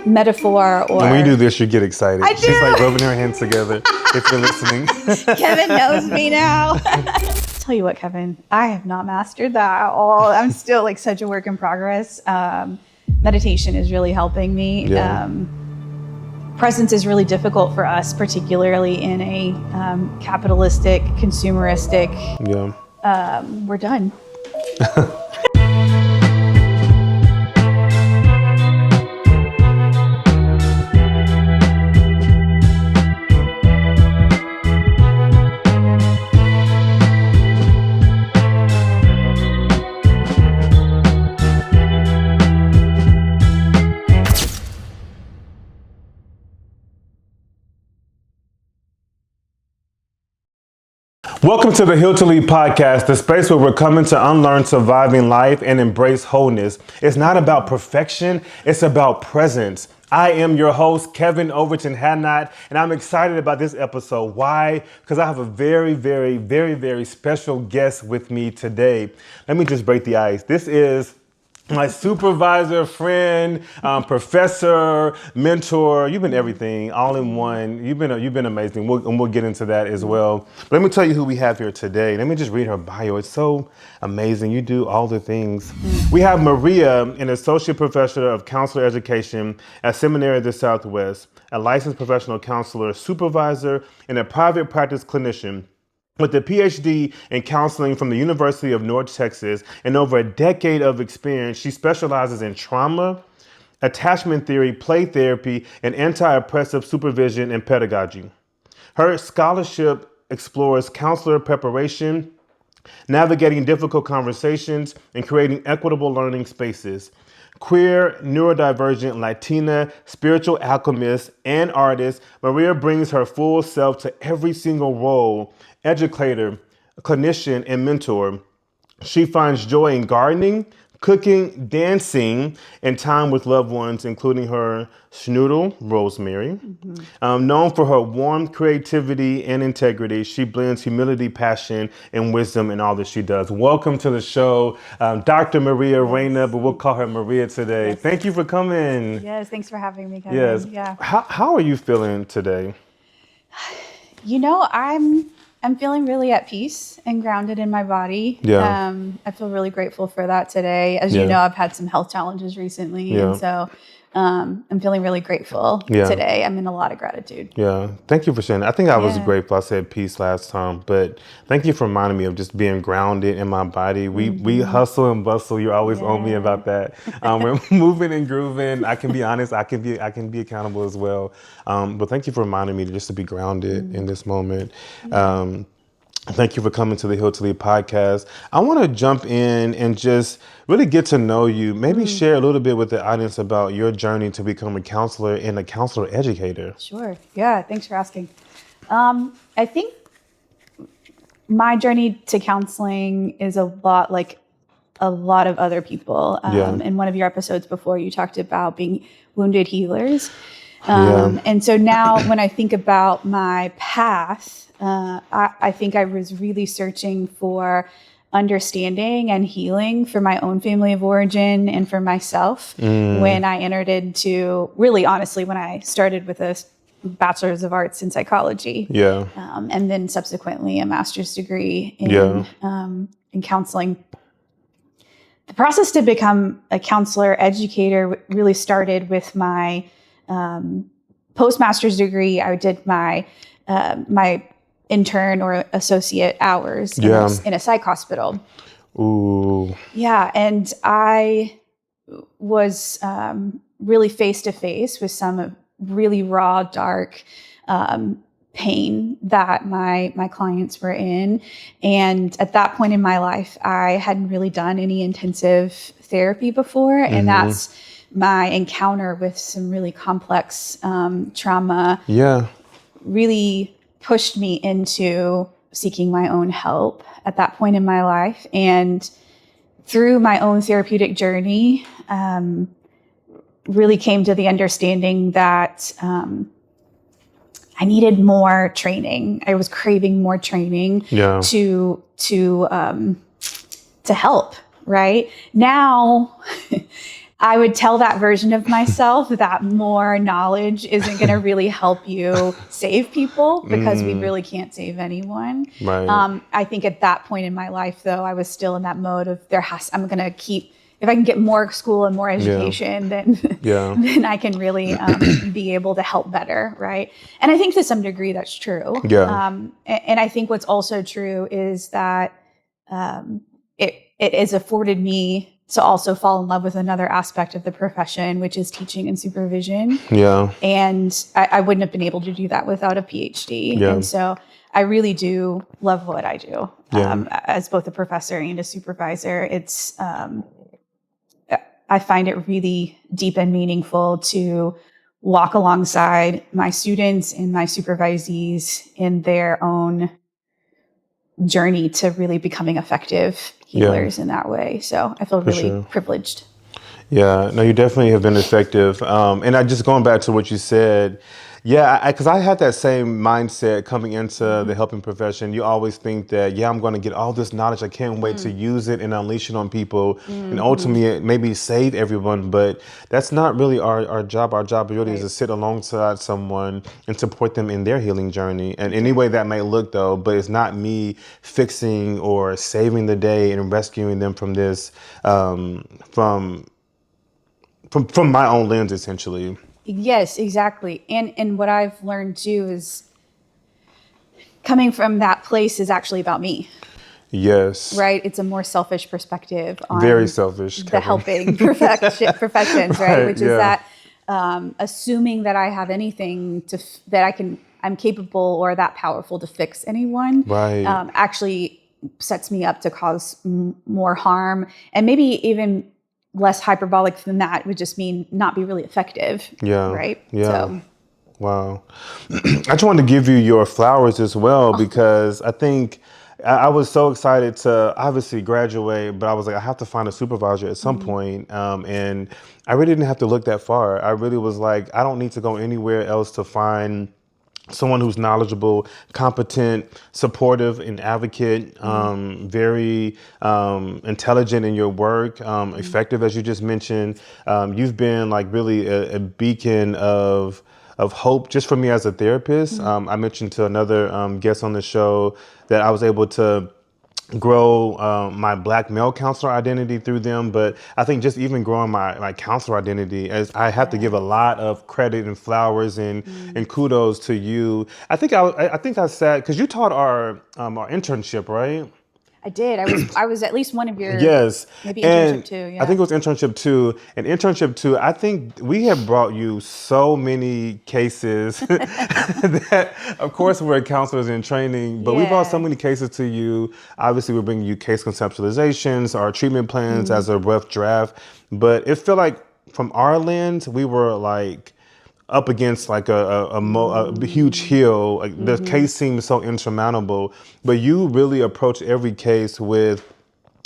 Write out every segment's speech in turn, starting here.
metaphor or... When we do this, you get excited. I do. She's like rubbing her hands together if you're listening. Kevin knows me now. Tell you what, Kevin, I have not mastered that at all. I'm still like such a work in progress. Meditation is really helping me. Yeah. Presence is really difficult for us, particularly in a capitalistic, consumeristic. Yeah. We're done. Welcome to the Heal to Lead podcast, the space where we're coming to unlearn surviving life and embrace wholeness. It's not about perfection, it's about presence. I am your host, Kevin Overton-Hadnot, and I'm excited about this episode. Why? Because I have a very special guest with me today. Let me just break the ice. This is my supervisor, friend, professor, mentor. You've been everything, all in one. You've been amazing. We'll get into that as well. But let me tell you who we have here today. Let me just read her bio. It's so amazing. You do all the things. We have Maria, an associate professor of counselor education at Seminary of the Southwest, a licensed professional counselor, supervisor, and a private practice clinician. With a PhD in counseling from the University of North Texas and over a decade of experience, she specializes in trauma, attachment theory, play therapy, and anti-oppressive supervision and pedagogy. Her scholarship explores counselor preparation, navigating difficult conversations, and creating equitable learning spaces. Queer, neurodivergent, Latina, spiritual alchemist, and artist, Maria brings her full self to every single role: educator, clinician, and mentor. She finds joy in gardening, cooking, dancing, and time with loved ones, including her schnoodle, Rosemary. Known for her warm creativity and integrity, she blends humility, passion, and wisdom in all that she does. Welcome to the show, Dr. Maria Reyna, but we'll call her Maria today. Yes. Thank you for coming. Yes, thanks for having me, Kevin. Yes. Yeah. How are you feeling today? You know, I'm feeling really at peace and grounded in my body. Yeah. I feel really grateful for that today. As you know, I've had some health challenges recently, and so I'm feeling really grateful today. I'm in a lot of gratitude. Yeah. Thank you for sharing. I think I was grateful. I said peace last time, but thank you for reminding me of just being grounded in my body. We hustle and bustle. You're always on me about that. We're moving and grooving. I can be honest. I can be accountable as well. But thank you for reminding me just to be grounded in this moment. Thank you for coming to the Heal to Lead podcast. I want to jump in and just really get to know you. Maybe share a little bit with the audience about your journey to become a counselor and a counselor educator. Sure. Yeah. Thanks for asking. I think my journey to counseling is a lot like a lot of other people. In one of your episodes before, you talked about being wounded healers. And so now when I think about my path, I think I was really searching for understanding and healing for my own family of origin and for myself when I entered into, really honestly, when I started with a bachelor's of arts in psychology. And then subsequently a master's degree in counseling. The process to become a counselor educator really started with my postmaster's degree. I did my intern or associate hours in a psych hospital. Ooh. Yeah, and I was really face to face with some really raw, dark pain that my clients were in. And at that point in my life, I hadn't really done any intensive therapy before, and that's my encounter with some really complex trauma. Really pushed me into seeking my own help at that point in my life. And through my own therapeutic journey, really came to the understanding that I needed more training. I was craving more training to help. Right now, I would tell that version of myself that more knowledge isn't going to really help you save people, because we really can't save anyone. Right. I think at that point in my life, though, I was still in that mode of I'm going to keep, if I can get more school and more education, then then I can really be able to help better, right? And I think to some degree that's true. Yeah. And I think what's also true is that it has afforded me to also fall in love with another aspect of the profession, which is teaching and supervision. Yeah. And I wouldn't have been able to do that without a PhD. Yeah. And so I really do love what I do as both a professor and a supervisor. It's I find it really deep and meaningful to walk alongside my students and my supervisees in their own journey to really becoming effective healers in that way. So I feel really privileged. Yeah, no, you definitely have been effective. And I just going back to what you said, because I had that same mindset coming into the helping profession. You always think that, I'm going to get all this knowledge. I can't wait to use it and unleash it on people and ultimately maybe save everyone. But that's not really our job. Our job really is to sit alongside someone and support them in their healing journey. And any way that may look, though, but it's not me fixing or saving the day and rescuing them from this, from my own lens, essentially. Yes, exactly. And what I've learned too is coming from that place is actually about me. Yes. Right? It's a more selfish perspective on very selfish, the helping professions, right? Which is that assuming that I have anything that I'm capable or that powerful to fix anyone, actually sets me up to cause more harm, and maybe even less hyperbolic than that would just mean not be really effective. Right. So. Wow. I just wanted to give you your flowers as well, because I think I was so excited to obviously graduate, but I was like, I have to find a supervisor at some point. And I really didn't have to look that far. I really was like, I don't need to go anywhere else to find someone who's knowledgeable, competent, supportive, and advocate, very intelligent in your work, effective, as you just mentioned. You've been like really a beacon of hope just for me as a therapist. I mentioned to another guest on the show that I was able to grow my Black male counselor identity through them, but I think just even growing my counselor identity, as I have to give a lot of credit and flowers and kudos to you. I think I said, because you taught our internship, right? I did. I was at least one of your maybe and internship too. Yeah. I think it was internship 2. And internship 2, I think we have brought you so many cases that, of course, we're counselors in training, but we brought so many cases to you. Obviously, we're bringing you case conceptualizations, our treatment plans as a rough draft. But it felt like from our lens, we were like up against like a huge hill. Like the case seemed so insurmountable, but you really approach every case with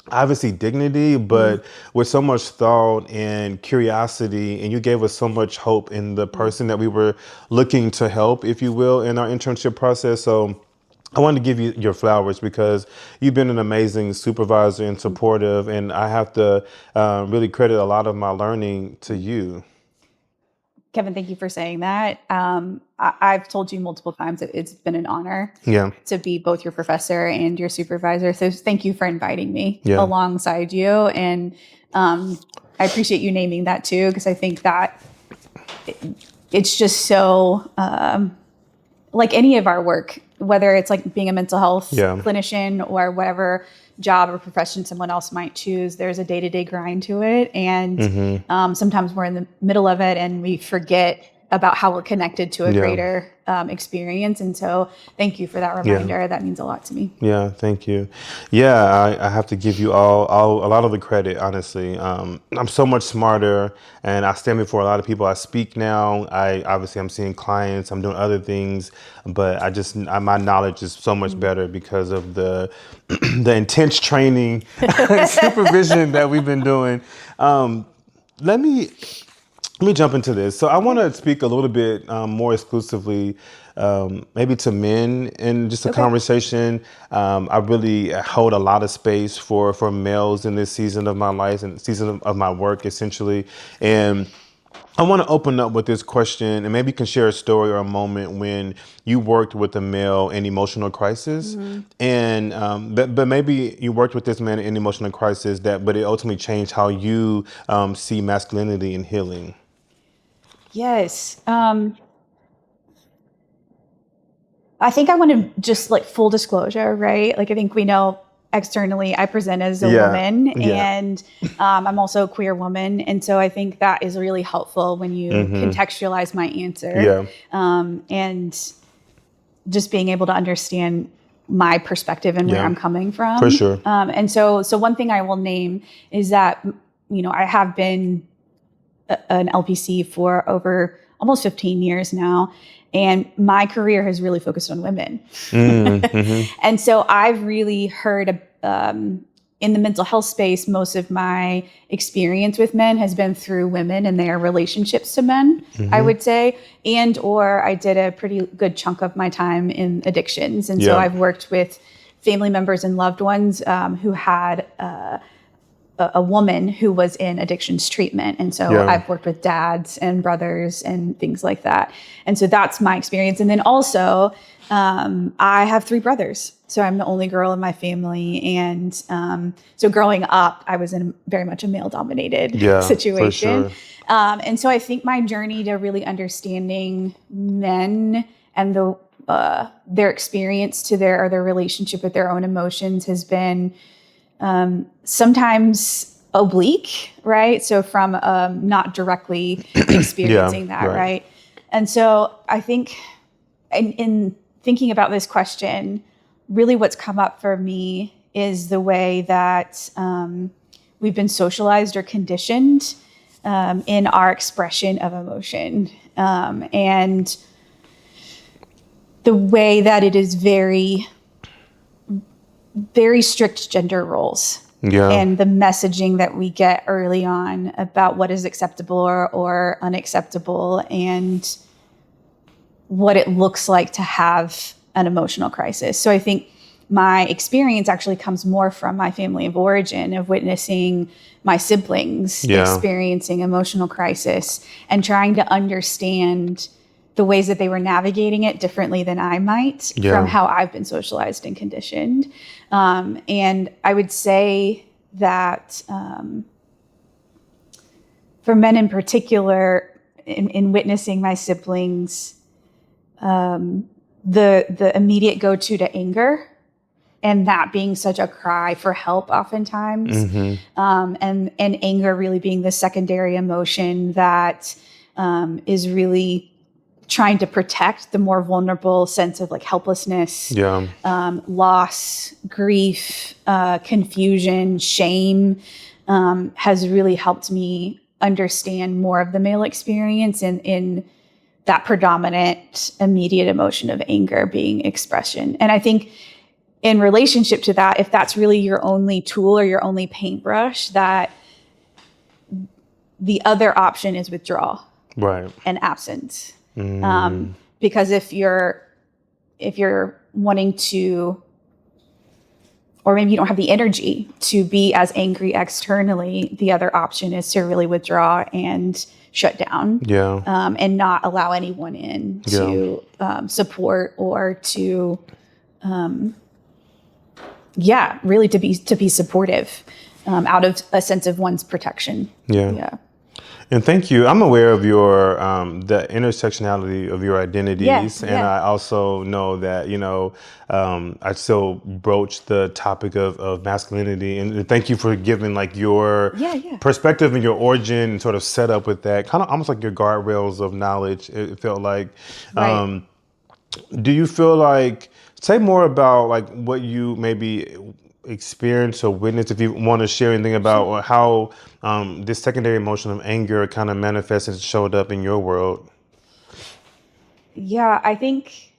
obviously dignity, but with so much thought and curiosity, and you gave us so much hope in the person that we were looking to help, if you will, in our internship process. So I wanted to give you your flowers, because you've been an amazing supervisor and supportive, and I have to really credit a lot of my learning to you. Kevin, thank you for saying that. I've told you multiple times that it's been an honor to be both your professor and your supervisor. So thank you for inviting me alongside you. And I appreciate you naming that too, because I think that it's just so like any of our work, whether it's like being a mental health clinician or whatever job or profession someone else might choose, there's a day-to-day grind to it. And sometimes we're in the middle of it and we forget about how we're connected to a greater experience. And so thank you for that reminder. That means a lot to me. Yeah, thank you. I have to give you all a lot of the credit, honestly. I'm so much smarter, and I stand before a lot of people. I speak now. I'm seeing clients. I'm doing other things, but my knowledge is so much better because of the intense training and supervision that we've been doing. let me jump into this. So I want to speak a little bit more exclusively, maybe to men in just a conversation. I really hold a lot of space for males in this season of my life and season of my work, essentially. And I want to open up with this question, and maybe you can share a story or a moment when you worked with a male in emotional crisis, and but maybe you worked with this man in emotional crisis but it ultimately changed how you see masculinity and healing. Yes. I think I want to just like full disclosure, right? Like I think we know externally I present as a woman and I'm also a queer woman. And so I think that is really helpful when you contextualize my answer and just being able to understand my perspective and where I'm coming from. For sure. And so one thing I will name is that, I have been an LPC for over almost 15 years now. And my career has really focused on women. And so I've really heard in the mental health space, most of my experience with men has been through women and their relationships to men, I would say. Or I did a pretty good chunk of my time in addictions. And so I've worked with family members and loved ones who had a woman who was in addictions treatment. And so I've worked with dads and brothers and things like that. And so that's my experience. And then also, I have 3 brothers. So I'm the only girl in my family. And so growing up, I was in very much a male-dominated situation. For sure. And so I think my journey to really understanding men and their experience to their relationship with their own emotions has been sometimes oblique, right? So from not directly experiencing that, right? And so I think in thinking about this question, really what's come up for me is the way that we've been socialized or conditioned in our expression of emotion. And the way that it is very strict gender roles and the messaging that we get early on about what is acceptable or unacceptable and what it looks like to have an emotional crisis. So I think my experience actually comes more from my family of origin of witnessing my siblings experiencing emotional crisis and trying to understand the ways that they were navigating it differently than I might from how I've been socialized and conditioned. And I would say that for men in particular, in witnessing my siblings, the immediate go-to to anger, and that being such a cry for help oftentimes, and anger really being the secondary emotion that is really trying to protect the more vulnerable sense of like helplessness, loss, grief, confusion, shame, has really helped me understand more of the male experience in that predominant immediate emotion of anger being expression. And I think in relationship to that, if that's really your only tool or your only paintbrush, that the other option is withdrawal and absence. Because if you're wanting to, or maybe you don't have the energy to be as angry externally, the other option is to really withdraw and shut down, and not allow anyone in to support or to, really to be supportive out of a sense of one's protection. And thank you. I'm aware of your the intersectionality of your identities, and I also know that I still broach the topic of masculinity. And thank you for giving like your perspective and your origin and sort of set up with that, kind of almost like your guardrails of knowledge. It felt like. Do you feel like say more about like what you maybe experience or witness, if you want to share anything about how this secondary emotion of anger kind of manifests and showed up in your world? I think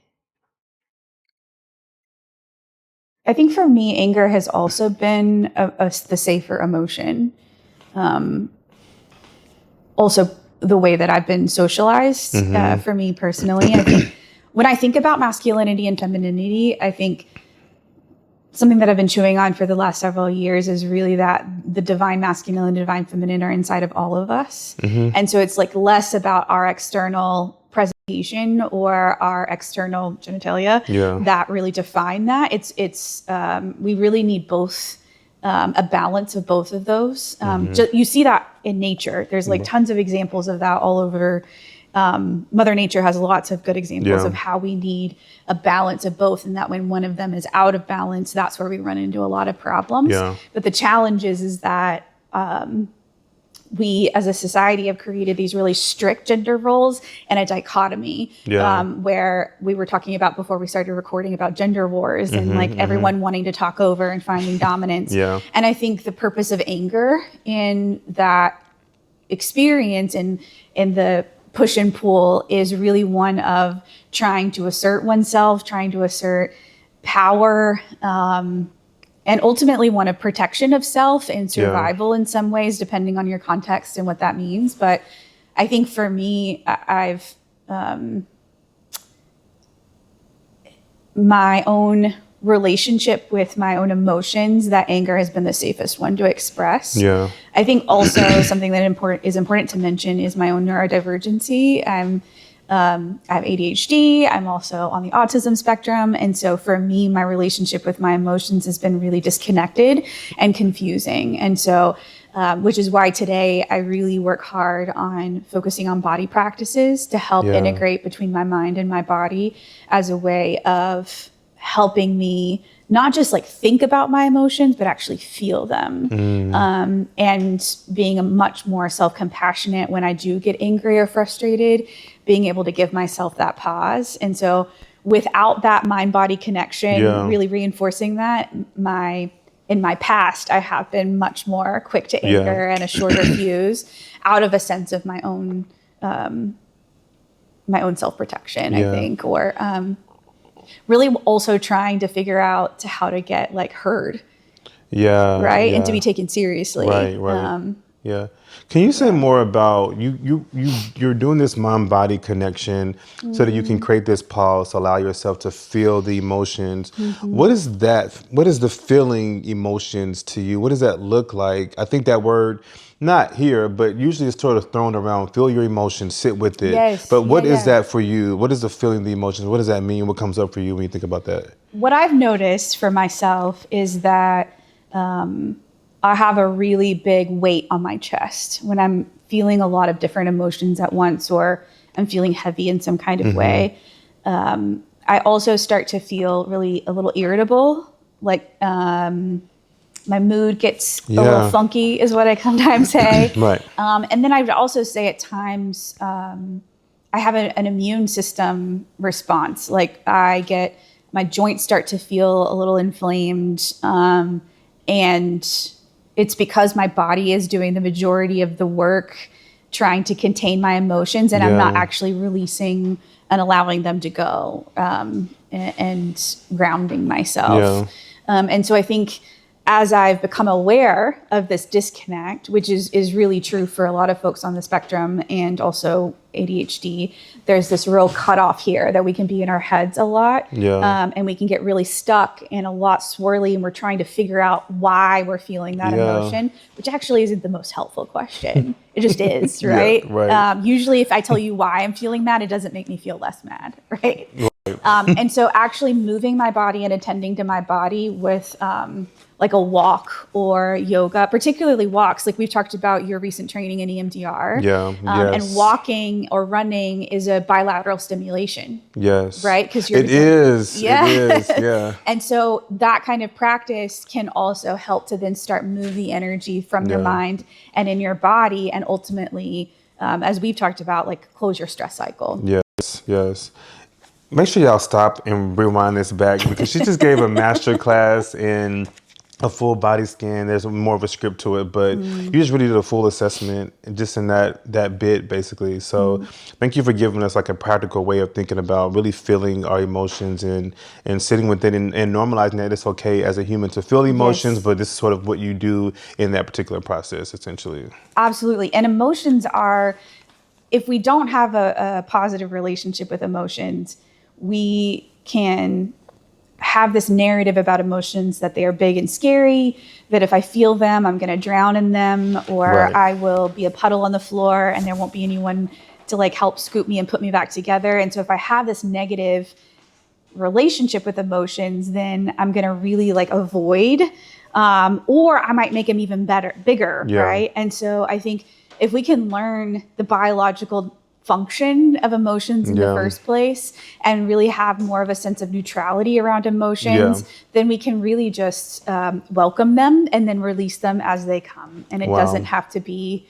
for me, anger has also been the safer emotion. Also the way that I've been socialized for me personally. I think when I think about masculinity and femininity, I think something that I've been chewing on for the last several years is really that the divine masculine and divine feminine are inside of all of us. And so it's like less about our external presentation or our external genitalia that really define that. It's we really need both, a balance of both of those. You see that in nature. There's like tons of examples of that all over. Mother Nature has lots of good examples of how we need a balance of both, and that when one of them is out of balance, that's where we run into a lot of problems. But the challenge is that we as a society have created these really strict gender roles and a dichotomy where we were talking about before we started recording about gender wars and like everyone wanting to talk over and finding dominance. And I think the purpose of anger in that experience and in the push and pull is really one of trying to assert oneself, trying to assert power, and ultimately one of protection of self and survival in some ways, depending on your context and what that means. But I think for me, I've my own relationship with my own emotions, that anger has been the safest one to express. I think also something that is important to mention is my own neurodivergency. I have ADHD. I'm also on the autism spectrum. And so for me, my relationship with my emotions has been really disconnected and confusing. And so, which is why today I really work hard on focusing on body practices to help integrate between my mind and my body as a way of helping me not just like think about my emotions, but actually feel them. And being a much more self-compassionate when I do get angry or frustrated, being able to give myself that pause. And so without that mind-body connection, really reinforcing that, in my past, I have been much more quick to anger and a shorter fuse out of a sense of my own self-protection, I think, or really also trying to figure out how to get like heard. And to be taken seriously. Can you say more about you're doing this mind-body connection so that you can create this pause, allow yourself to feel the emotions. What is that? What is the feeling emotions to you? What does that look like? I think that word, not here, but usually it's sort of thrown around. Feel your emotions, sit with it. But what is that for you? What is the feeling, the emotions? What does that mean? What comes up for you when you think about that? What I've noticed for myself is that I have a really big weight on my chest when I'm feeling a lot of different emotions at once, or I'm feeling heavy in some kind of way. I also start to feel really a little irritable, like my mood gets a little funky is what I sometimes say. And then I would also say at times I have an immune system response. Like my joints start to feel a little inflamed, and it's because my body is doing the majority of the work trying to contain my emotions, and I'm not actually releasing and allowing them to go, and grounding myself. And so I think as I've become aware of this disconnect, which is really true for a lot of folks on the spectrum and also ADHD, there's this real cutoff here that we can be in our heads a lot. And we can get really stuck and a lot swirly, and we're trying to figure out why we're feeling that emotion, which actually isn't the most helpful question. It just is, right? Usually if I tell you why I'm feeling mad, it doesn't make me feel less mad, right? And so actually moving my body and attending to my body with like a walk or yoga, particularly walks. Like we've talked about your recent training in EMDR. And walking or running is a bilateral stimulation. Right? Because it is. And so that kind of practice can also help to then start move the energy from your mind and in your body, and ultimately, as we've talked about, like close your stress cycle. Make sure y'all stop and rewind this back, because she just gave a master class in a full body scan. There's more of a script to it, but you just really did a full assessment just in that bit, basically. So thank you for giving us like a practical way of thinking about really feeling our emotions and sitting with it and normalizing that it's okay as a human to feel emotions, but this is sort of what you do in that particular process, essentially. Absolutely. And emotions are if we don't have a positive relationship with emotions, we can have this narrative about emotions that they are big and scary, that if I feel them, I'm going to drown in them, or I will be a puddle on the floor and there won't be anyone to like help scoop me and put me back together. And so if I have this negative relationship with emotions, then I'm going to really like avoid, or I might make them even bigger. Right. And so I think if we can learn the biological function of emotions in the first place and really have more of a sense of neutrality around emotions, then we can really just welcome them and then release them as they come. And it doesn't have to be,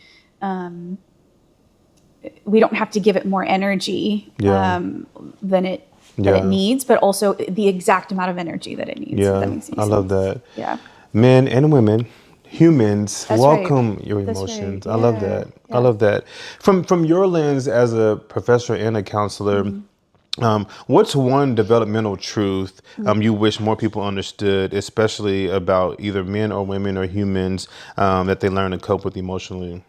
we don't have to give it more energy than it needs, but also the exact amount of energy that it needs. Yeah, That makes I love that. Yeah. Men and women, humans, That's welcome your That's emotions. right. I love that. I love that. From your lens as a professor and a counselor, what's one developmental truth you wish more people understood, especially about either men or women or humans, that they learn to cope with emotionally,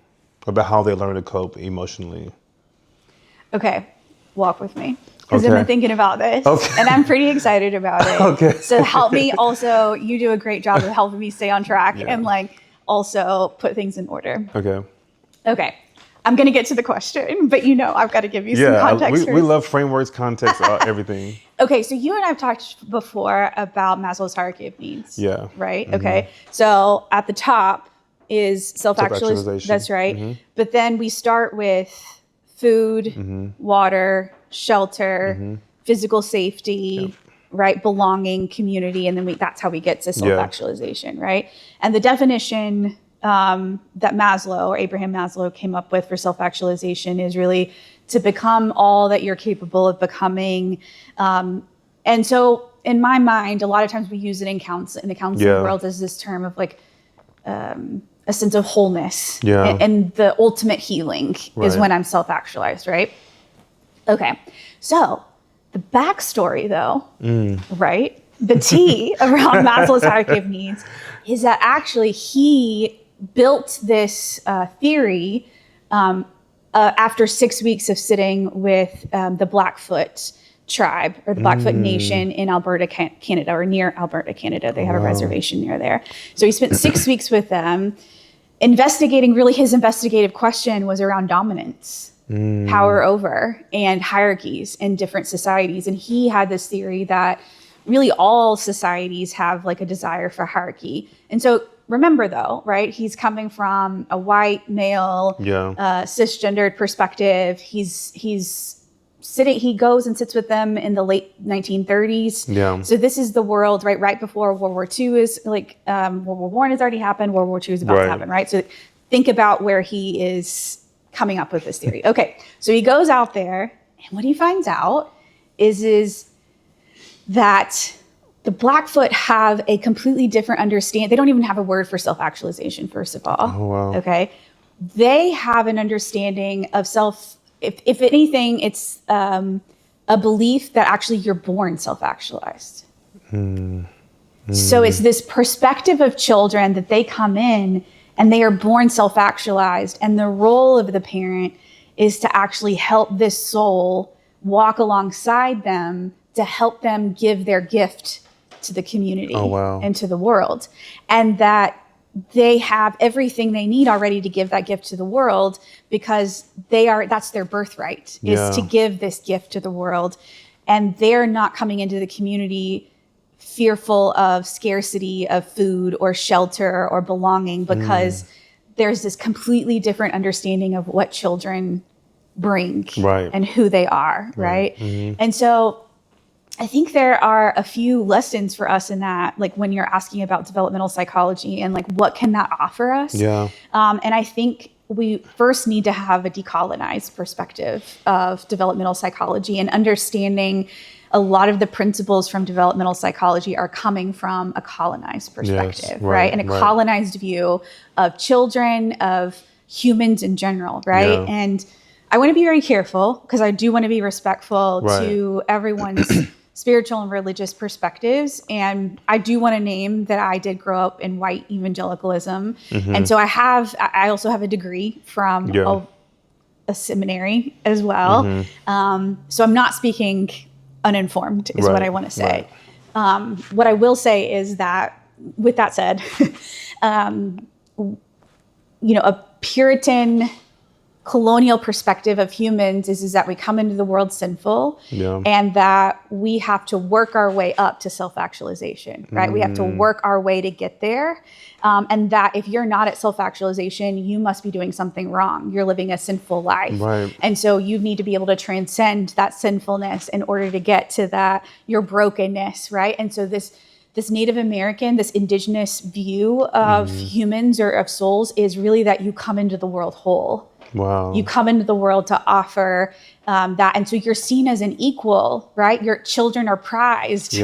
about how they learn to cope emotionally? Okay, walk with me. Because I've been thinking about this, and I'm pretty excited about it. So help me also, you do a great job of helping me stay on track and like also put things in order. Okay. I'm going to get to the question, but I've got to give you some context first. We love frameworks, context, everything. Okay, so you and I have talked before about Maslow's hierarchy of needs. Right? Mm-hmm. Okay, so at the top is self-actualization. That's right. Mm-hmm. But then we start with food, water, shelter, physical safety, right? Belonging, community. And then that's how we get to self-actualization, right? And the definition that Maslow or Abraham Maslow came up with for self-actualization is really to become all that you're capable of becoming. And so in my mind, a lot of times we use it in the counseling world as this term of like a sense of wholeness. And the ultimate healing is when I'm self-actualized, right? Okay. So the backstory though, right? The T around Maslow's hierarchy of needs is that actually he built this theory after 6 weeks of sitting with the Blackfoot tribe or the Blackfoot Nation in Alberta, Canada, or near Alberta, Canada. They have a reservation near there. So he spent 6 weeks with them investigating. Really his investigative question was around dominance, power over, and hierarchies in different societies. And he had this theory that really all societies have like a desire for hierarchy. And so remember though, right? He's coming from a white male, cisgendered perspective. He goes and sits with them in the late 1930s. So this is the world, right before World War II is like, World War I has already happened. World War II is about to happen, right? So think about where he is coming up with this theory. Okay, so he goes out there, and what he finds out is that the Blackfoot have a completely different understanding. They don't even have a word for self-actualization, first of all. Oh, wow. Okay, they have an understanding of self. If anything, it's a belief that actually you're born self-actualized. So it's this perspective of children that they come in and they are born self-actualized, and the role of the parent is to actually help this soul walk alongside them to help them give their gift to the community and to the world. And that they have everything they need already to give that gift to the world because that's their birthright, is to give this gift to the world. And they're not coming into the community fearful of scarcity of food or shelter or belonging, because there's this completely different understanding of what children bring and who they are, right? And so I think there are a few lessons for us in that, like when you're asking about developmental psychology and like what can that offer us? And I think we first need to have a decolonized perspective of developmental psychology, and understanding a lot of the principles from developmental psychology are coming from a colonized perspective, right? And a colonized view of children, of humans in general, right? And I want to be very careful because I do want to be respectful to everyone's spiritual and religious perspectives. And I do want to name that I did grow up in white evangelicalism. And so I also have a degree from a seminary as well. So I'm not speaking uninformed is what I want to say. What I will say is that, with that said, a Puritan colonial perspective of humans is that we come into the world sinful, and that we have to work our way up to self-actualization, right? We have to work our way to get there. And that if you're not at self-actualization, you must be doing something wrong. You're living a sinful life. Right. And so you need to be able to transcend that sinfulness in order to get to that, your brokenness, right? And so this Native American, this indigenous view of humans or of souls is really that you come into the world whole. Wow. You come into the world to offer that. And so you're seen as an equal, right? Your children are prized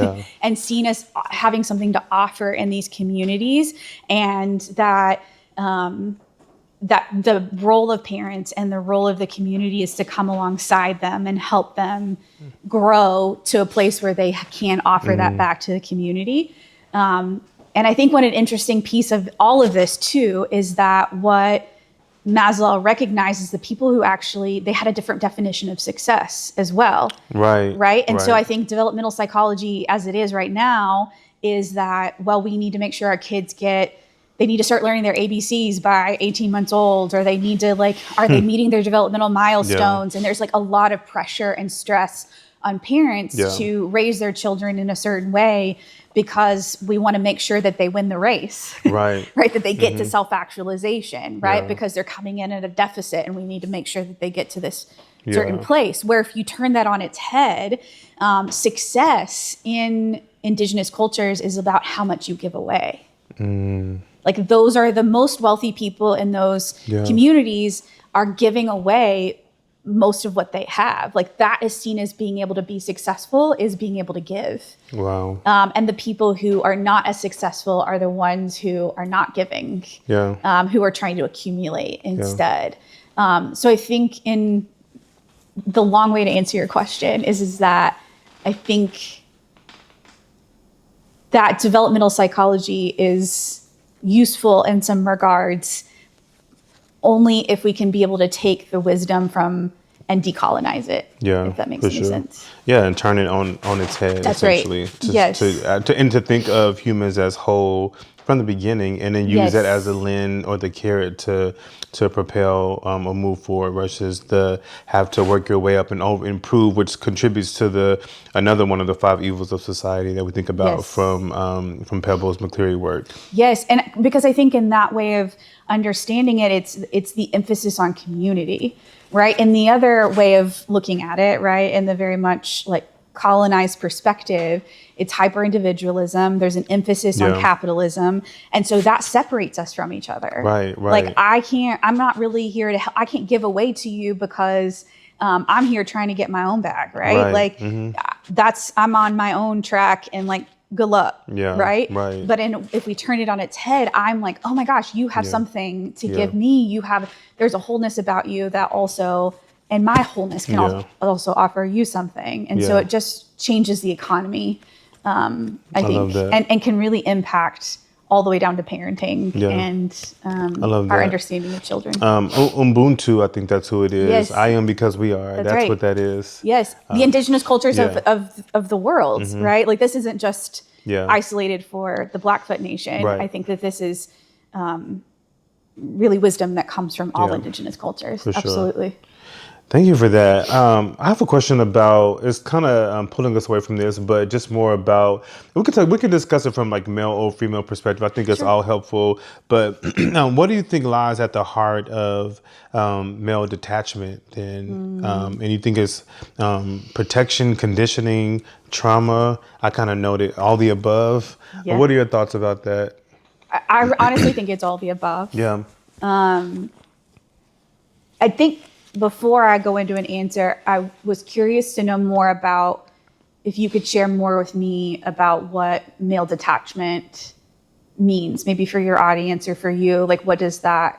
and seen as having something to offer in these communities. And that the role of parents and the role of the community is to come alongside them and help them grow to a place where they can offer that back to the community. And I think one interesting piece of all of this too is that what Maslow recognizes the people who actually, they had a different definition of success as well. Right. And so I think developmental psychology as it is right now is that, well, we need to make sure our kids they need to start learning their ABCs by 18 months old, or they need to are they meeting their developmental milestones? And there's a lot of pressure and stress on parents to raise their children in a certain way because we want to make sure that they win the race, right? That they get to self-actualization, right? Because they're coming in at a deficit and we need to make sure that they get to this certain place where if you turn that on its head, success in indigenous cultures is about how much you give away. Those are the most wealthy people in those communities are giving away most of what they have. That is seen as being able to be successful, is being able to give. Wow. And the people who are not as successful are the ones who are not giving, who are trying to accumulate instead. So I think in the long way to answer your question is that I think that developmental psychology is useful in some regards only if we can be able to take the wisdom from and decolonize it. If that makes any sense. And turn it on its head. That's essentially. Right. To think of humans as whole from the beginning, and then use that as a lens or the carrot to propel or move forward, versus the have to work your way up and improve, which contributes to another one of the 5 evils of society that we think about from Pebbles McCleary work. Yes, and because I think in that way of understanding it, it's the emphasis on community, right? And the other way of looking at it, right, in the very much colonized perspective, it's hyper-individualism. There's an emphasis on capitalism. And so that separates us from each other. Right. I'm not really here to help. I can't give away to you because I'm here trying to get my own bag, right? I'm on my own track and good luck, right? But if we turn it on its head, I'm oh my gosh, you have something to give me. There's a wholeness about you that also, and my wholeness can also offer you something. And so it just changes the economy, I think, love that. And can really impact all the way down to parenting and our understanding of children. Ubuntu, I think that's who it is. Yes. I am because we are. That's right. What that is. Yes, the indigenous cultures of the world, right? This isn't just isolated for the Blackfoot Nation. Right. I think that this is really wisdom that comes from all indigenous cultures. For sure. Absolutely. Thank you for that. I have a question about, it's kind of pulling us away from this, but just more about, we could discuss it from male or female perspective. I think it's all helpful. But what do you think lies at the heart of male detachment? And you think it's protection, conditioning, trauma? I kind of noted all the above. Yeah. What are your thoughts about that? I honestly think it's all the above. Yeah. I think before I go into an answer, I was curious to know more about if you could share more with me about what male detachment means, maybe for your audience or for you. What does that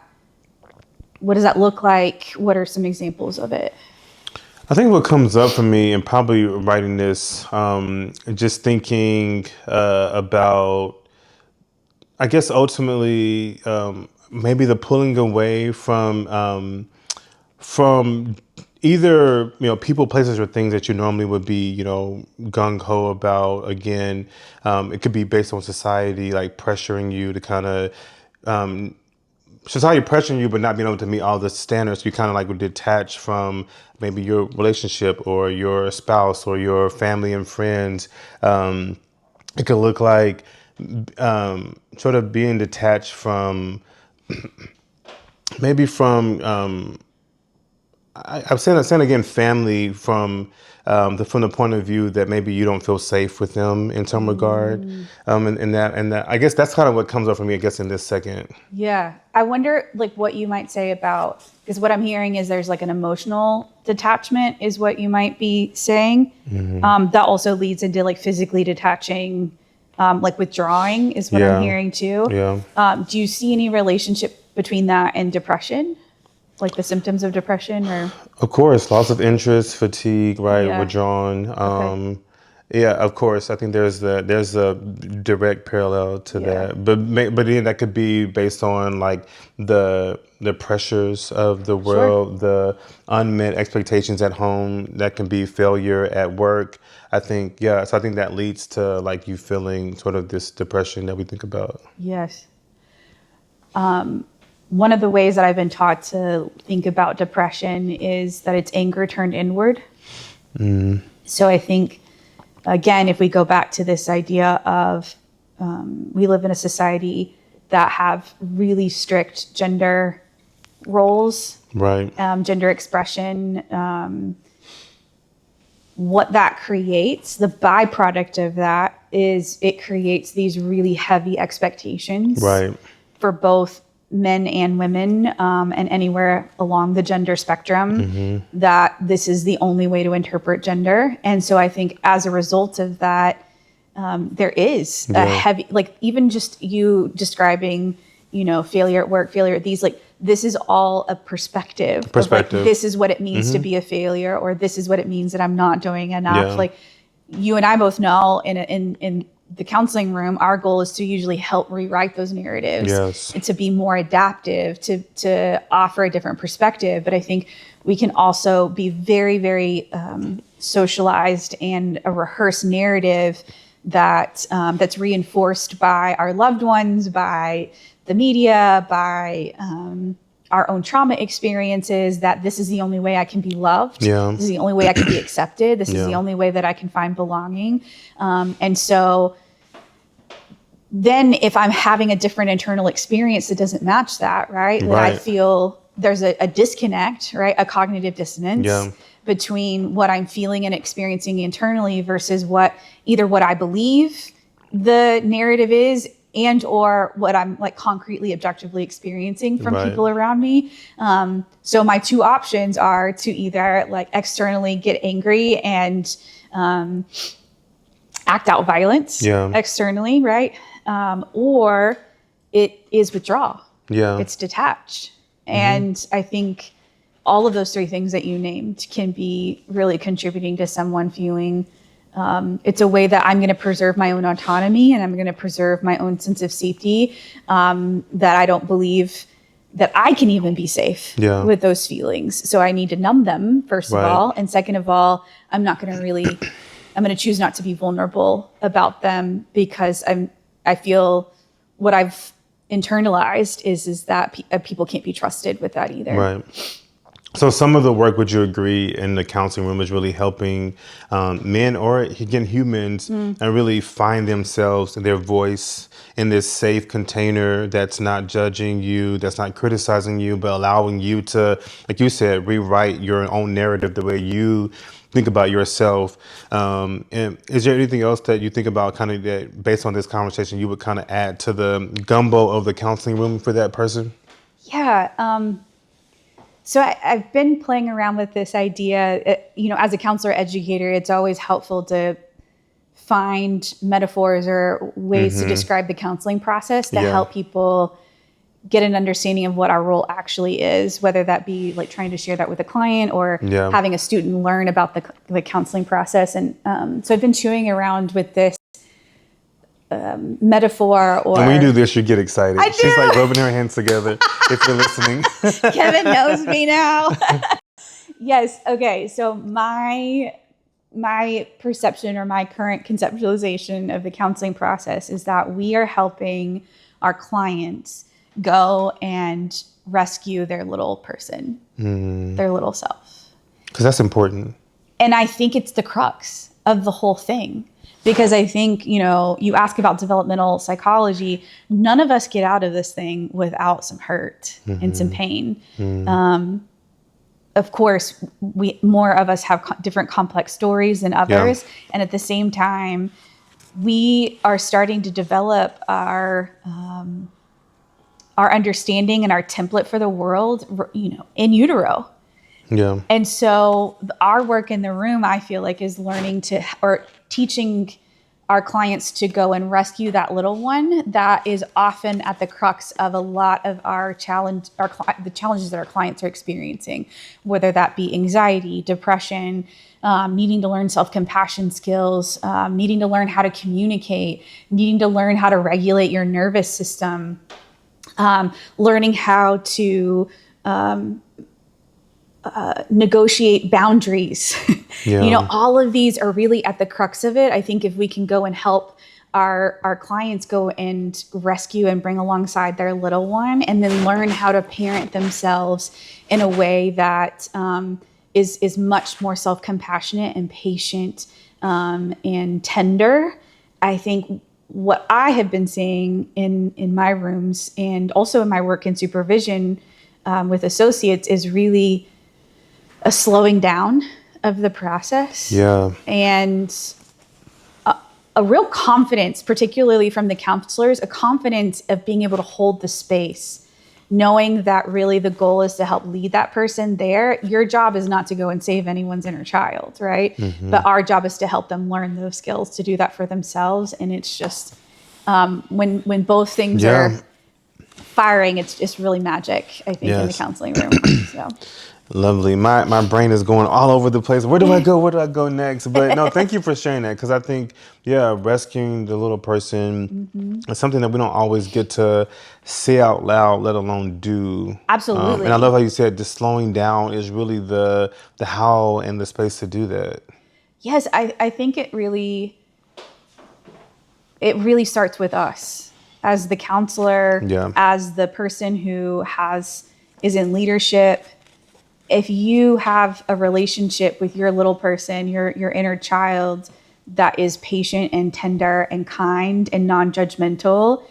look like? What are some examples of it? I think what comes up for me, and probably writing this, just thinking about, I guess ultimately, maybe the pulling away from from either, people, places, or things that you normally would be, gung-ho about. Again, it could be based on society, like pressuring you to kind of, society pressuring you, but not being able to meet all the standards. You kind of like would detach from maybe your relationship or your spouse or your family and friends. It could look like sort of being detached from maybe from I'm saying again, family from the point of view that maybe you don't feel safe with them in some regard, and that I guess that's kind of what comes up for me, I guess, in this second. Yeah, I wonder like what you might say about, because what I'm hearing is there's like an emotional detachment is what you might be saying. That also leads into like physically detaching, like withdrawing is what I'm hearing too. Yeah. Do you see any relationship between that and depression? Like the symptoms of depression, or? Of course, loss of interest, fatigue, right? Yeah. Withdrawn. Okay. Yeah, of course. I think there's a direct parallel to that, but then that could be based on like the pressures of the world, the unmet expectations at home. That can be failure at work. I think, yeah. So I think that leads to like you feeling sort of this depression that we think about. Yes. One of the ways that I've been taught to think about depression is that it's anger turned inward. So I think, again, if we go back to this idea of we live in a society that have really strict gender roles, Right. Gender expression, what that creates, the byproduct of that is it creates these really heavy expectations Right. for both men and women, and anywhere along the gender spectrum, that this is the only way to interpret gender. And so I think as a result of that, there is a heavy, like even just you describing, failure at work, failure at these, like this is all a perspective. Of like, this is what it means to be a failure, or this is what it means that I'm not doing enough. Yeah. Like you and I both know in the counseling room, our goal is to usually help rewrite those narratives and to be more adaptive, to offer a different perspective. But I think we can also be very, very socialized and a rehearsed narrative that that's reinforced by our loved ones, by the media, by our own trauma experiences, that this is the only way I can be loved. This is the only way I can be accepted. This is the only way that I can find belonging. And so then if I'm having a different internal experience that doesn't match that, right? That I feel there's a disconnect, right? A cognitive dissonance between what I'm feeling and experiencing internally versus what I believe the narrative is, and or what I'm like concretely, objectively experiencing from people around me. So my two options are to either like externally get angry and act out violence externally, right? Or it is withdraw. It's detached. And I think all of those three things that you named can be really contributing to someone feeling it's a way that I'm going to preserve my own autonomy and I'm going to preserve my own sense of safety, that I don't believe that I can even be safe with those feelings. So I need to numb them, first of all. And second of all, I'm going to choose not to be vulnerable about them, because I feel what I've internalized is that people can't be trusted with that either. Right. So some of the work, would you agree, in the counseling room is really helping men, or again humans, and really find themselves and their voice in this safe container that's not judging you, that's not criticizing you, but allowing you to, like you said, rewrite your own narrative the way you think about yourself. And is there anything else that you think about, kind of that based on this conversation, you would kind of add to the gumbo of the counseling room for that person? Yeah. So I've been playing around with this idea, as a counselor educator, it's always helpful to find metaphors or ways to describe the counseling process to help people get an understanding of what our role actually is, whether that be like trying to share that with a client or having a student learn about the counseling process. And so I've been chewing around with this metaphor or. And when you do this, you get excited. I do. She's like rubbing her hands together. If you're listening, Kevin knows me now. Yes. Okay. So my perception or my current conceptualization of the counseling process is that we are helping our clients go and rescue their little person, their little self. Because that's important. And I think it's the crux of the whole thing. Because I think, you ask about developmental psychology, none of us get out of this thing without some hurt and some pain. Of course, more of us have different complex stories than others. Yeah. And at the same time, we are starting to develop our understanding and our template for the world, in utero. Yeah. And so our work in the room, I feel like, is learning or teaching our clients to go and rescue that little one that is often at the crux of a lot of the challenges that our clients are experiencing, whether that be anxiety, depression, needing to learn self-compassion skills, needing to learn how to communicate, needing to learn how to regulate your nervous system, learning how to negotiate boundaries. Yeah. All of these are really at the crux of it. I think if we can go and help our clients go and rescue and bring alongside their little one, and then learn how to parent themselves in a way that is much more self-compassionate and patient and tender. I think what I have been seeing in my rooms and also in my work in supervision with associates is really a slowing down of the process. Yeah. And a real confidence, particularly from the counselors, a confidence of being able to hold the space, knowing that really the goal is to help lead that person there. Your job is not to go and save anyone's inner child, right? Mm-hmm. But our job is to help them learn those skills to do that for themselves. And it's just when both things are firing, it's just really magic, I think, in the counseling room. So. Lovely. My brain is going all over the place. Where do I go? Where do I go next? But no, thank you for sharing that, because I think, rescuing the little person is something that we don't always get to say out loud, let alone do. Absolutely. And I love how you said just slowing down is really the how and the space to do that. Yes, I think it really starts with us as the counselor, as the person who is in leadership. If you have a relationship with your little person, your inner child, that is patient and tender and kind and non-judgmental,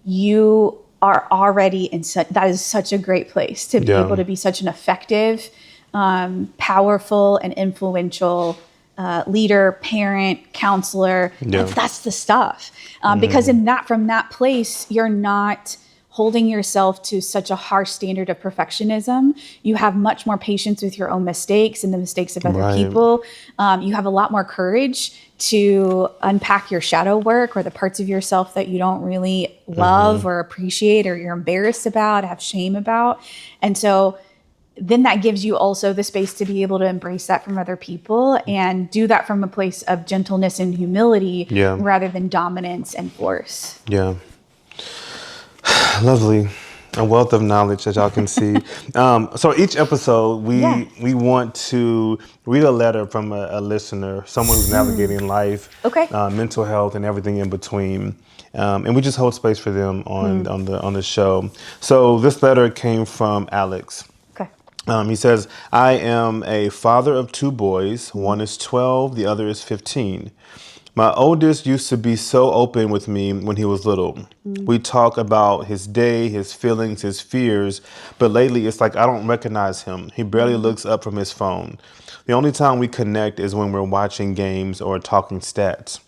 you are already that is such a great place to be able to be such an effective, powerful and influential leader, parent, counselor. That's the stuff. Because from that place, you're not holding yourself to such a harsh standard of perfectionism. You have much more patience with your own mistakes and the mistakes of other people. You have a lot more courage to unpack your shadow work or the parts of yourself that you don't really love or appreciate, or you're embarrassed about, have shame about. And so then that gives you also the space to be able to embrace that from other people and do that from a place of gentleness and humility rather than dominance and force. Yeah. Lovely. A wealth of knowledge, as y'all can see. So each episode, we want to read a letter from a listener, someone who's navigating life, mental health, and everything in between. And we just hold space for them on the show. So this letter came from Alex. Okay. He says, I am a father of 2 boys. One is 12, the other is 15. My oldest used to be so open with me when he was little. We talk about his day, his feelings, his fears, but lately it's like I don't recognize him. He barely looks up from his phone. The only time we connect is when we're watching games or talking stats.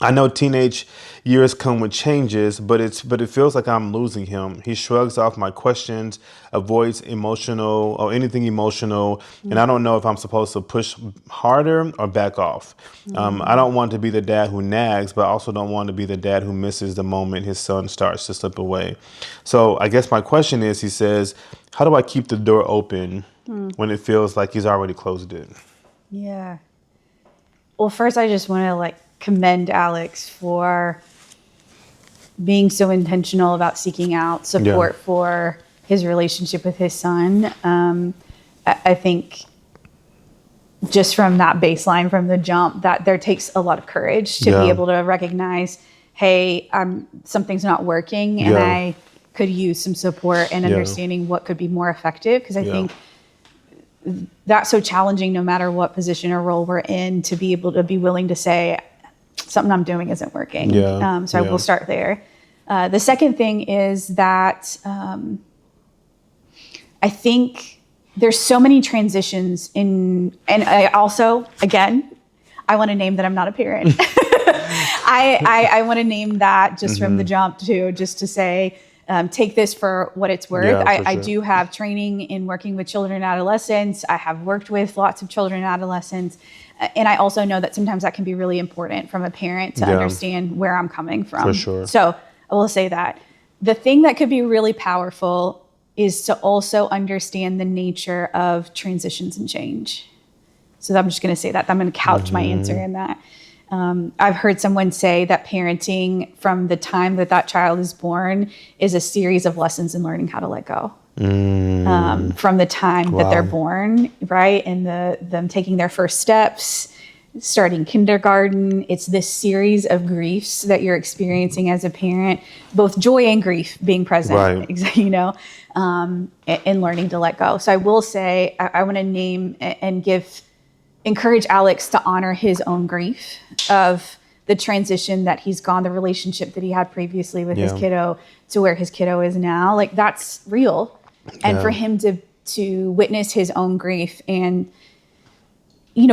I know teenage years come with changes, but it feels like I'm losing him. He shrugs off my questions, avoids anything emotional, and I don't know if I'm supposed to push harder or back off. I don't want to be the dad who nags, but I also don't want to be the dad who misses the moment his son starts to slip away. So I guess my question is, he says, how do I keep the door open when it feels like he's already closed it? Yeah. Well, first I just want to commend Alex for being so intentional about seeking out support for his relationship with his son. I think just from that baseline, from the jump, that there takes a lot of courage to be able to recognize, hey, something's not working, and I could use some support and understanding what could be more effective. Because I think that's so challenging, no matter what position or role we're in, to be able to be willing to say, something I'm doing isn't working. So I will start there. The second thing is that I think there's so many transitions in, and I also, again, I want to name that I'm not a parent. I want to name that just from the jump too, just to say, take this for what it's worth. I do have training in working with children and adolescents. I have worked with lots of children and adolescents. And I also know that sometimes that can be really important from a parent to understand where I'm coming from. For sure. So I will say that. The thing that could be really powerful is to also understand the nature of transitions and change. So I'm just going to say that. I'm going to couch my answer in that. I've heard someone say that parenting from the time that that child is born is a series of lessons in learning how to let go. From the time that they're born, right? And them taking their first steps, starting kindergarten. It's this series of griefs that you're experiencing as a parent, both joy and grief being present, and learning to let go. So I will say, I want to name and encourage Alex to honor his own grief of the transition that he's gone, the relationship that he had previously with his kiddo to where his kiddo is now. Like, that's real. And for him to witness his own grief and,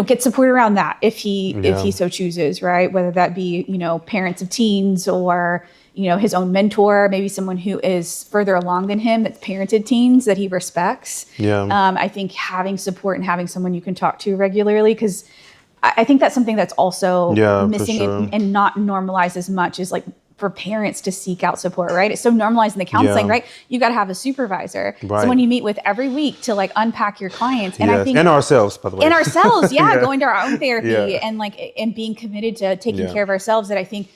get support around that if he so chooses, right? Whether that be, parents of teens or, his own mentor, maybe someone who is further along than him that's parented teens that he respects. I think having support and having someone you can talk to regularly, because I think that's something that's also missing and not normalized as much, is like for parents to seek out support, right? It's so normalized in the counseling, right? You got to have a supervisor, someone you meet with every week to like unpack your clients. And I think, and ourselves, by the way, going to our own therapy and being committed to taking care of ourselves. That I think,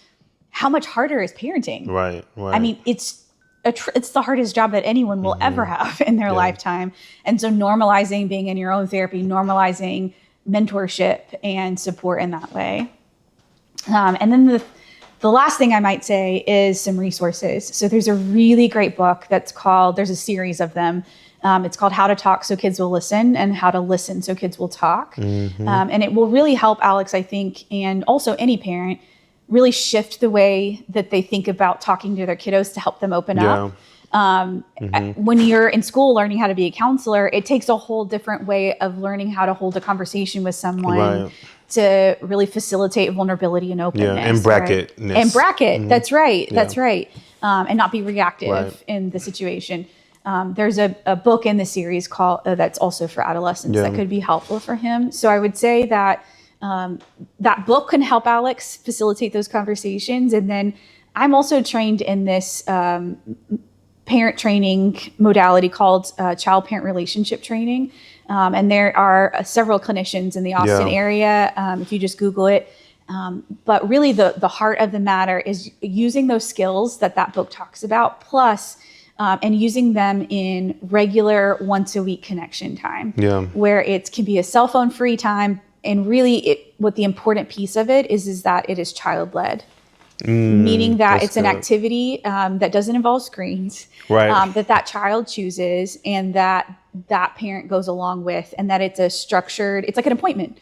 how much harder is parenting? Right. I mean, it's the hardest job that anyone will ever have in their lifetime. And so normalizing being in your own therapy, normalizing mentorship and support in that way. And then the last thing I might say is some resources. So there's a really great book there's a series of them. It's called How to Talk So Kids Will Listen and How to Listen So Kids Will Talk. And it will really help Alex, I think, and also any parent, really shift the way that they think about talking to their kiddos to help them open up. When you're in school learning how to be a counselor, it takes a whole different way of learning how to hold a conversation with someone to really facilitate vulnerability and openness. And bracket. Right? And bracket. That's right. That's right. And not be reactive in the situation. There's a book in the series called that's also for adolescents that could be helpful for him. So I would say that that book can help Alex facilitate those conversations. And then I'm also trained in this parent training modality called child-parent relationship training. And there are several clinicians in the Austin area, if you just Google it. But really the heart of the matter is using those skills that book talks about, plus and using them in regular once-a-week connection time, where it can be a cell phone free time. And really, what the important piece of it is that it is child-led, meaning that it's an activity that doesn't involve screens, that child chooses, and that parent goes along with, and that it's it's like an appointment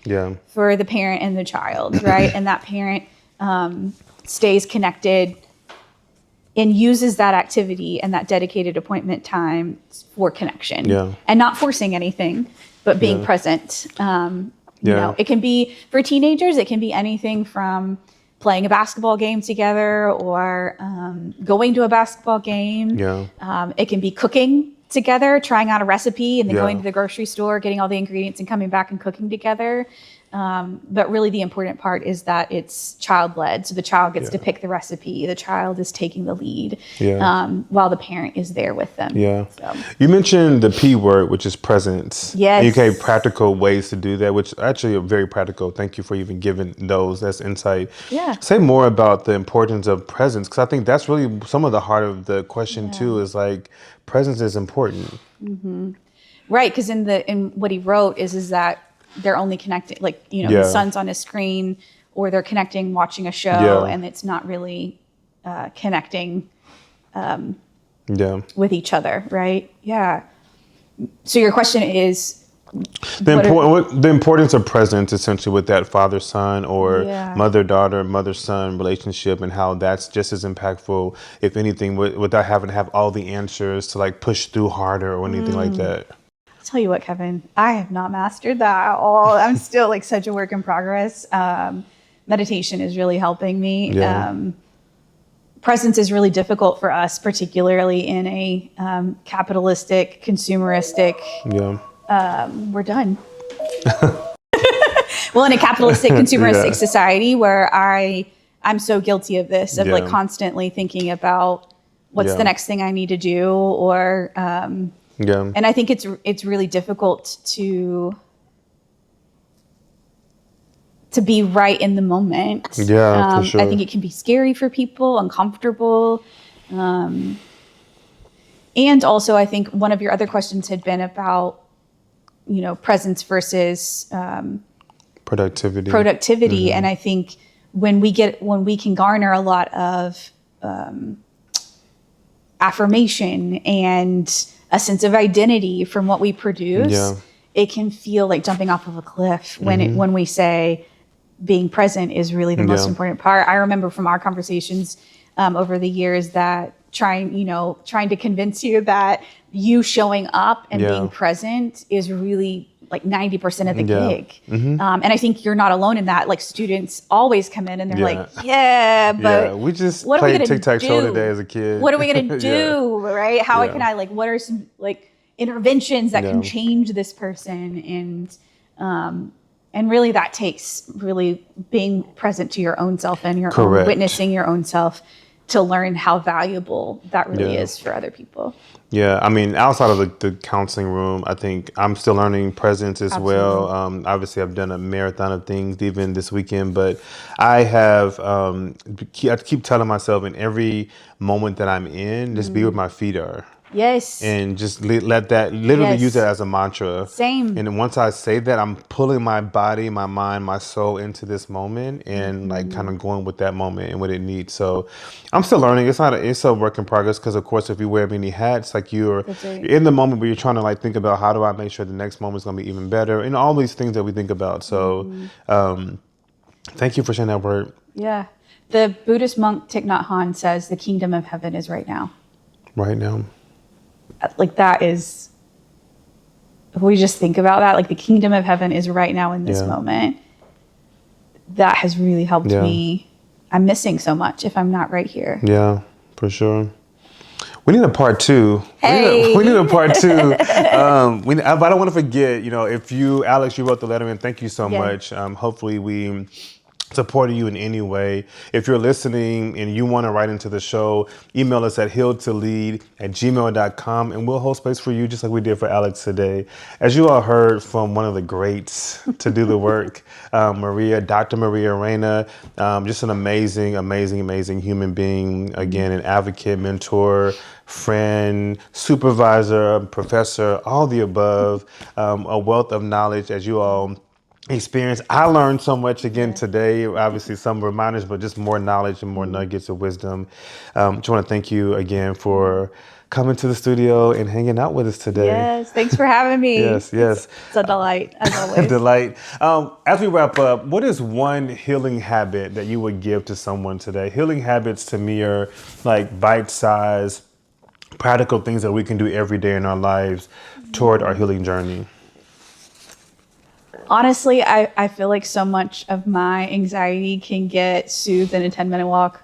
for the parent and the child, right? And that parent stays connected and uses that activity and that dedicated appointment time for connection, and not forcing anything, but being present. It can be, for teenagers, it can be anything from playing a basketball game together or going to a basketball game. It can be cooking together, trying out a recipe, and then going to the grocery store, getting all the ingredients and coming back and cooking together. But really the important part is that it's child-led. So the child gets to pick the recipe. The child is taking the lead while the parent is there with them. Yeah. So. You mentioned the P word, which is presence. Yes. And you gave practical ways to do that, which actually are very practical. Thank you for even giving those. That's insight. Yeah. Say more about the importance of presence, because I think that's really some of the heart of the question too, is like presence is important. Mm-hmm. Right. Because in what he wrote is that they're only connecting, like, the son's on a screen, or they're connecting, watching a show, and it's not really connecting with each other, right? Yeah. So your question is the importance of presence, essentially, with that father-son or mother-daughter, mother-son relationship, and how that's just as impactful, if anything, without having to have all the answers to like push through harder or anything like that. Tell you what, Kevin, I have not mastered that at all. I'm still like such a work in progress. Meditation is really helping me. Presence is really difficult for us, particularly in a capitalistic, consumeristic. We're done. Well, in a capitalistic, consumeristic society where I'm so guilty of this, of like constantly thinking about what's the next thing I need to do, or and I think it's really difficult to be right in the moment. For sure. I think it can be scary for people, uncomfortable. And also I think one of your other questions had been about, presence versus productivity. Mm-hmm. And I think when we can garner a lot of affirmation and a sense of identity from what we produce, it can feel like jumping off of a cliff when we say being present is really the most important part. I remember from our conversations over the years that trying to convince you that you showing up and being present is really like 90% of the gig. And I think you're not alone in that. Like students always come in and they're like, but we just what played tic-tac-toe today as a kid. What are we going to do? Right? How can I what are some like interventions that can change this person? And really that takes really being present to your own self and your own, witnessing your own self to learn how valuable that really is for other people. Yeah, I mean, outside of the counseling room, I think I'm still learning presence as well. Obviously, I've done a marathon of things even this weekend, but I have, I keep telling myself in every moment that I'm in, just be where my feet are. Yes. And just let that, literally use it as a mantra. Same. And then once I say that, I'm pulling my body, my mind, my soul into this moment and like kind of going with that moment and what it needs. So I'm still learning. It's a work in progress because, of course, if you wear many hats, like you're in the moment where you're trying to like think about how do I make sure the next moment is going to be even better, and all these things that we think about. So thank you for sharing that word. Yeah. The Buddhist monk Thich Nhat Hanh says the kingdom of heaven is right now. Right now. Like that is, if we just think about that, like the kingdom of heaven is right now in this moment. That has really helped me. I'm missing so much if I'm not right here. Yeah, for sure. We need a part two. Hey. We need a part two. But I don't want to forget, if Alex, you wrote the letter, and thank you so much. Hopefully we supported you in any way. If you're listening and you want to write into the show, email us at healtolead@gmail.com and we'll hold space for you just like we did for Alex today. As you all heard from one of the greats to do the work, Dr. Maria Reyna, just an amazing, amazing, amazing human being. Again, an advocate, mentor, friend, supervisor, professor, all the above, a wealth of knowledge as you all experience. I learned so much again today, obviously some reminders, but just more knowledge and more nuggets of wisdom. Just want to thank you again for coming to the studio and hanging out with us today. Yes, thanks for having me. Yes. It's a delight, as always. Delight. As we wrap up, what is one healing habit that you would give to someone today? Healing habits to me are like bite-sized, practical things that we can do every day in our lives toward our healing journey. Honestly, I feel like so much of my anxiety can get soothed in a 10-minute walk.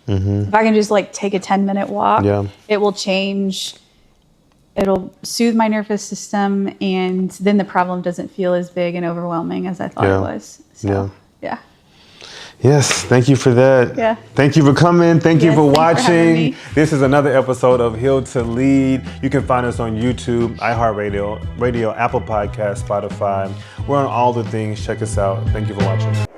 If I can just like take a 10-minute walk, it will change it'll soothe my nervous system, and then the problem doesn't feel as big and overwhelming as I thought it was. So, yeah. Yes, thank you for that. Yeah. Thank you for coming. Thank you for thanks for having watching. me. This is another episode of Heal to Lead. You can find us on YouTube, iHeartRadio, Apple Podcasts, Spotify. We're on all the things. Check us out. Thank you for watching.